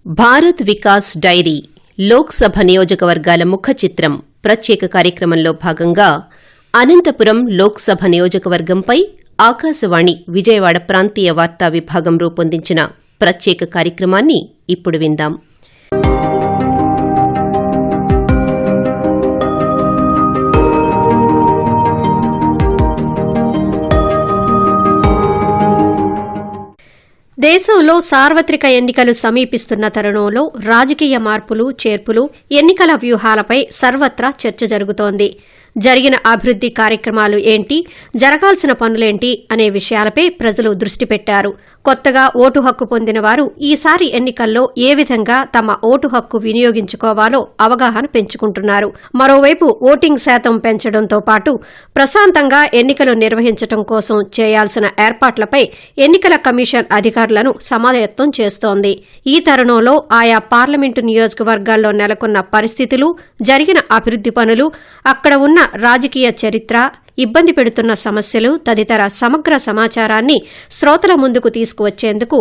Bharat Vikas dairy Lok Sabha నియోజకవర్గాల ముఖ చిత్రం ప్రత్యేక కార్యక్రమంలో భాగంగా అనంతపురం లోక్సభ నియోజకవర్గంపై ఆకాశవాణి విజయవాడ ప్రాంతీయ వార్తా విభాగం రూపొందించిన ప్రత్యేక కార్యక్రమాన్ని ఇప్పుడు విందాం. దేశంలో సార్వత్రిక ఎన్నికలు సమీపిస్తున్న తరుణంలో రాజకీయ మార్పులు, చేర్పులు, ఎన్నికల వ్యూహాలపై సర్వత్రా చర్చ జరుగుతోంది. జరిగిన అభివృద్ది కార్యక్రమాలు ఏంటి, జరగాల్సిన పనులేంటి అనే విషయాలపై ప్రజలు దృష్టి పెట్టారు. కొత్తగా ఓటు హక్కు పొందిన వారు ఈసారి ఎన్నికల్లో ఏ విధంగా తమ ఓటు హక్కు వినియోగించుకోవాలో అవగాహన పెంచుకుంటున్నారు. మరోవైపు ఓటింగ్ శాతం పెంచడంతో పాటు ప్రశాంతంగా ఎన్నికలు నిర్వహించడం కోసం చేయాల్సిన ఏర్పాట్లపై ఎన్నికల కమిషన్ అధికారులను సమాయత్తం చేస్తోంది. ఈ తరుణంలో ఆయా పార్లమెంటు నియోజకవర్గాల్లో నెలకొన్న పరిస్థితులు, జరిగిన అభివృద్ది పనులు, అక్కడ ఉన్న రాజకీయ చరిత్ర, ఇబ్బంది పెడుతున్న సమస్యలు తదితర సమగ్ర సమాచారాన్ని శ్రోతల ముందుకు తీసుకువచ్చేందుకు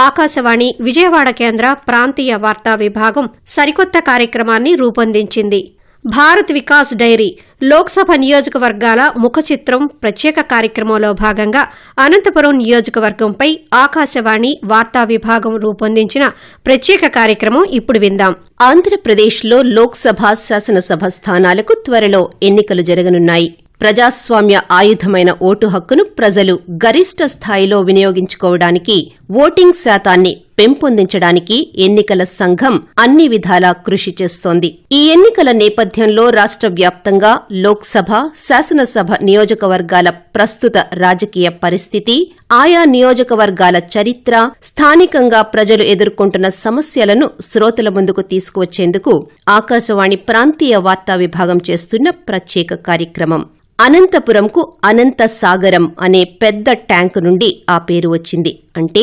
ఆకాశవాణి విజయవాడ కేంద్ర ప్రాంతీయ వార్తా విభాగం సరికొత్త కార్యక్రమాన్ని రూపొందించింది. భారత్ వికాస్ డైరీ లోక్సభ నియోజకవర్గాల ముఖ చిత్రం ప్రత్యేక కార్యక్రమంలో భాగంగా అనంతపురం నియోజకవర్గంపై ఆకాశవాణి వార్తా విభాగం రూపొందించిన ప్రత్యేక కార్యక్రమం ఇప్పుడు విందాం. ఆంధ్రప్రదేశ్లో లోక్సభ, శాసనసభ స్థానాలకు త్వరలో ఎన్నికలు జరగనున్నాయి. ప్రజాస్వామ్య ఆయుధమైన ఓటు హక్కును ప్రజలు గరిష్ట స్థాయిలో వినియోగించుకోవడానికి, ఓటింగ్ శాతాన్ని పెంపొందించడానికి ఎన్నికల సంఘం అన్ని విధాలా కృషి చేస్తోంది. ఈ ఎన్నికల నేపథ్యంలో రాష్ట్ర వ్యాప్తంగా లోక్సభ, శాసనసభ నియోజకవర్గాల ప్రస్తుత రాజకీయ పరిస్థితి, ఆయా నియోజకవర్గాల చరిత్ర, స్థానికంగా ప్రజలు ఎదుర్కొంటున్న సమస్యలను శ్రోతల ముందుకు తీసుకువచ్చేందుకు ఆకాశవాణి ప్రాంతీయ వార్తా విభాగం చేస్తున్న ప్రత్యేక కార్యక్రమం. అనంతపురంకు అనంత సాగరం అనే పెద్ద ట్యాంకు నుండి ఆ పేరు వచ్చింది. అంటే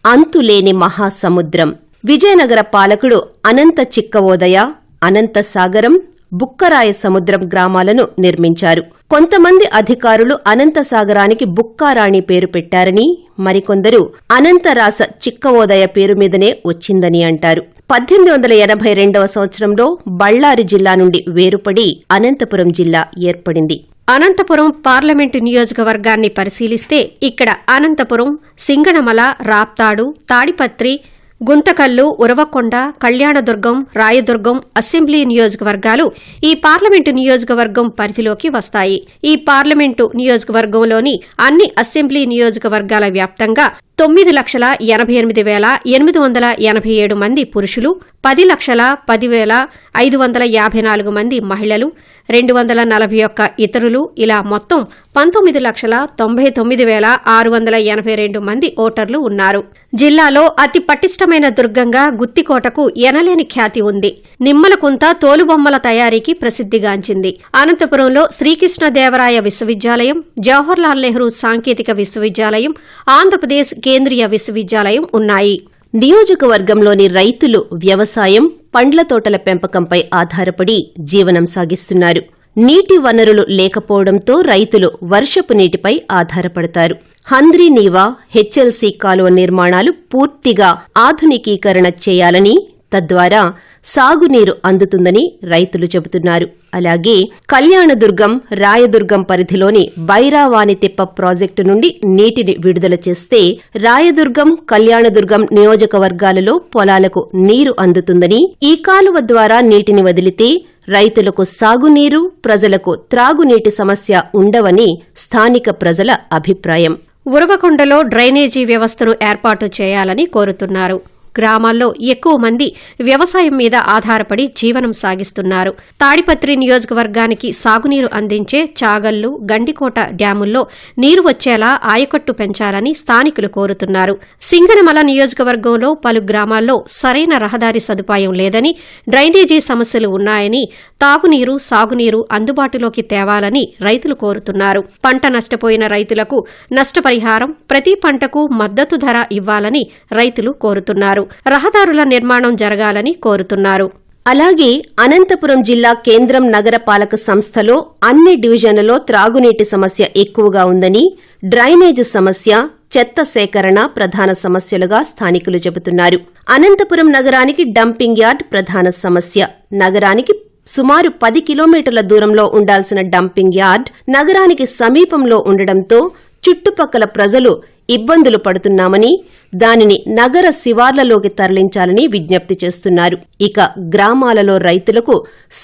అంతులేని మహాసముద్రం. విజయనగర పాలకుడు అనంత చిక్కవోదయ, అనంత సాగరం, బుక్కరాయ సముద్రం గ్రామాలను నిర్మించారు. కొంతమంది అధికారులు అనంత సాగరానికి బుక్కారాణి పేరు పెట్టారని, మరికొందరు అనంతరాస చిక్కవోదయ పేరు మీదనే వచ్చిందని అంటారు. 1882వ సంవత్సరంలో బళ్లారి జిల్లా నుండి వేరుపడి అనంతపురం జిల్లా ఏర్పడింది. అనంతపురం పార్లమెంటు నియోజకవర్గాన్ని పరిశీలిస్తే ఇక్కడ అనంతపురం, సింగనమల, రాప్తాడు, తాడిపత్రి, గుంతకల్లు, ఉరవకొండ, కళ్యాణదుర్గం, రాయదుర్గం అసెంబ్లీ నియోజకవర్గాలు ఈ పార్లమెంటు నియోజకవర్గం పరిధిలోకి వస్తాయి. ఈ పార్లమెంటు నియోజకవర్గంలోని అన్ని అసెంబ్లీ నియోజకవర్గాల వ్యాప్తంగా 9,88,887 మంది పురుషులు, 10,10,554 మంది మహిళలు, 241 ఇతరులు, ఇలా మొత్తం 19,99,682 మంది ఓటర్లు ఉన్నారు. జిల్లాలో అతి పటిష్టమైన దుర్గంగా గుత్తికోటకు ఎనలేని ఖ్యాతి ఉంది. నిమ్మలకుంత తోలుబొమ్మల తయారీకి ప్రసిద్దిగాంచింది. అనంతపురంలో శ్రీకృష్ణదేవరాయ విశ్వవిద్యాలయం, జవహర్లాల్ నెహ్రూ సాంకేతిక విశ్వవిద్యాలయం, ఆంధ్రప్రదేశ్ కేంద్రీయ విశ్వవిద్యాలయం ఉన్నాయి. నియోజకవర్గంలోని రైతులు వ్యవసాయం, పండ్ల తోటల పెంపకంపై ఆధారపడి జీవనం సాగిస్తున్నారు. నీటి వనరులు లేకపోవడంతో రైతులు వర్షపు నీటిపై ఆధారపడతారు. హంద్రీనీవా, హెచ్ఎల్సీ కాలువ నిర్మాణాలు పూర్తిగా ఆధునికీకరణ చేయాలని, తద్వారా సాగునీరు అందుతుందని రైతులు చెబుతున్నారు. అలాగే కళ్యాణదుర్గం, రాయదుర్గం పరిధిలోని బైరావానితిప్ప ప్రాజెక్టు నుండి నీటిని విడుదల చేస్తే రాయదుర్గం, కళ్యాణదుర్గం నియోజకవర్గాలలో పొలాలకు నీరు అందుతుందని, ఈ కాలువ ద్వారా నీటిని వదిలితే రైతులకు సాగునీరు, ప్రజలకు త్రాగునీటి సమస్య ఉండవని స్థానిక ప్రజల అభిప్రాయం. ఉరవకొండలో డ్రైనేజీ వ్యవస్థను ఏర్పాటు చేయాలని కోరుతున్నారు. గ్రామాల్లో ఎక్కువ మంది వ్యవసాయం మీద ఆధారపడి జీవనం సాగిస్తున్నారు. తాడిపత్రి నియోజకవర్గానికి సాగునీరు అందించే చాగల్లు, గండికోట డ్యాముల్లో నీరు వచ్చేలా ఆయకట్టు పెంచాలని స్థానికులు కోరుతున్నారు. సింగనమల నియోజకవర్గంలో పలు గ్రామాల్లో సరైన రహదారి సదుపాయం లేదని, డ్రైనేజీ సమస్యలు ఉన్నాయని, తాగునీరు, సాగునీరు అందుబాటులోకి తేవాలని రైతులు కోరుతున్నారు. పంట నష్టపోయిన రైతులకు నష్టపరిహారం, ప్రతి పంటకు మద్దతు ధర ఇవ్వాలని రైతులు కోరుతున్నారు. రహదారుల నిర్మాణం జరగాలని కోరుతున్నారు. అలాగే అనంతపురం జిల్లా కేంద్రం నగరపాలక సంస్థలో అన్ని డివిజన్లలో త్రాగునీటి సమస్య ఎక్కువగా ఉందని, డ్రైనేజ్ సమస్య, చెత్త సేకరణ ప్రధాన సమస్యలుగా స్థానికులు చెబుతున్నారు. అనంతపురం నగరానికి డంపింగ్ యార్డ్ ప్రధాన సమస్య. నగరానికి సుమారు 10 కిలోమీటర్ల దూరంలో ఉండాల్సిన డంపింగ్ యార్డ్ నగరానికి సమీపంలో ఉండడంతో చుట్టుపక్కల ప్రజలు ఇబ్బందులు పడుతున్నామని, దానిని నగర శివార్లలోకి తరలించాలని విజ్ఞప్తి చేస్తున్నారు. ఇక గ్రామాలలో రైతులకు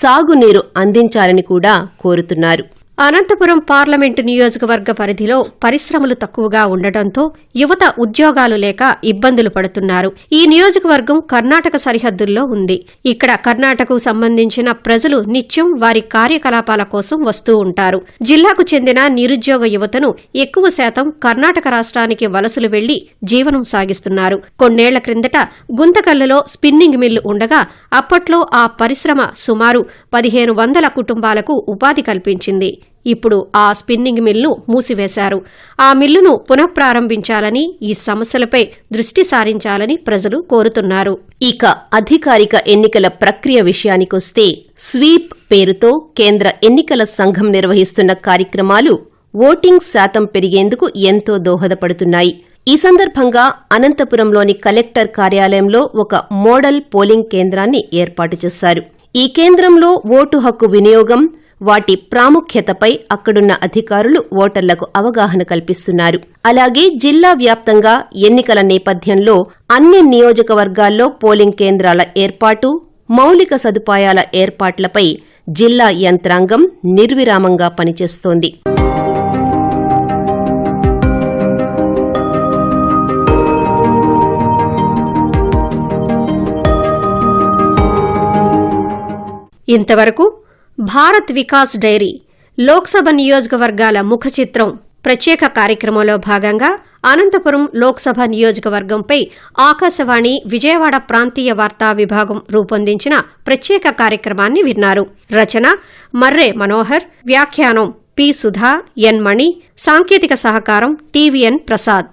సాగునీరు అందించాలని కూడా కోరుతున్నారు. అనంతపురం పార్లమెంటు నియోజకవర్గ పరిధిలో పరిశ్రమలు తక్కువగా ఉండటంతో యువత ఉద్యోగాలు లేక ఇబ్బందులు పడుతున్నారు. ఈ నియోజకవర్గం కర్ణాటక సరిహద్దుల్లో ఉంది. ఇక్కడ కర్ణాటకకు సంబంధించిన ప్రజలు నిత్యం వారి కార్యకలాపాల కోసం వస్తూ ఉంటారు. జిల్లాకు చెందిన నిరుద్యోగ యువతను ఎక్కువ శాతం కర్ణాటక రాష్ట్రానికి వలసలు వెళ్లి జీవనం సాగిస్తున్నారు. కొన్నేళ్ల క్రిందట గుంతకల్లులో స్పిన్నింగ్ మిల్లు ఉండగా అప్పట్లో ఆ పరిశ్రమ సుమారు 1500 కుటుంబాలకు ఉపాధి కల్పించింది. ఇప్పుడు ఆ స్పిన్నింగ్ మిల్లును మూసివేశారు. ఆ మిల్లును పునఃప్రారంభించాలని, ఈ సమస్యలపై దృష్టి సారించాలని ప్రజలు కోరుతున్నారు. ఇక అధికారిక ఎన్నికల ప్రక్రియ విషయానికొస్తే స్వీప్ పేరుతో కేంద్ర ఎన్నికల సంఘం నిర్వహిస్తున్న కార్యక్రమాలు ఓటింగ్ శాతం పెరిగేందుకు ఎంతో దోహదపడుతున్నాయి. ఈ సందర్భంగా అనంతపురంలోని కలెక్టర్ కార్యాలయంలో ఒక మోడల్ పోలింగ్ కేంద్రాన్ని ఏర్పాటు చేశారు. ఈ కేంద్రంలో ఓటు హక్కు వినియోగం, వాటి ప్రాముఖ్యతపై అక్కడున్న అధికారులు ఓటర్లకు అవగాహన కల్పిస్తున్నారు. అలాగే జిల్లా వ్యాప్తంగా ఎన్నికల నేపథ్యంలో అన్ని నియోజకవర్గాల్లో పోలింగ్ కేంద్రాల ఏర్పాటు, మౌలిక సదుపాయాల ఏర్పాట్లపై జిల్లా యంత్రాంగం నిర్విరామంగా పనిచేస్తోంది. ఇంతవరకు భారత్ వికాస్ డైరీ లోక్సభ నియోజకవర్గాల ముఖ చిత్రం ప్రత్యేక కార్యక్రమంలో భాగంగా అనంతపురం లోక్సభ నియోజకవర్గంపై ఆకాశవాణి విజయవాడ ప్రాంతీయ వార్తా విభాగం రూపొందించిన ప్రత్యేక కార్యక్రమాన్ని విన్నారు. రచన మర్రే మనోహర్, వ్యాఖ్యానం పి. సుధా, ఎన్. మణి, సాంకేతిక సహకారం టీవీఎన్ ప్రసాద్.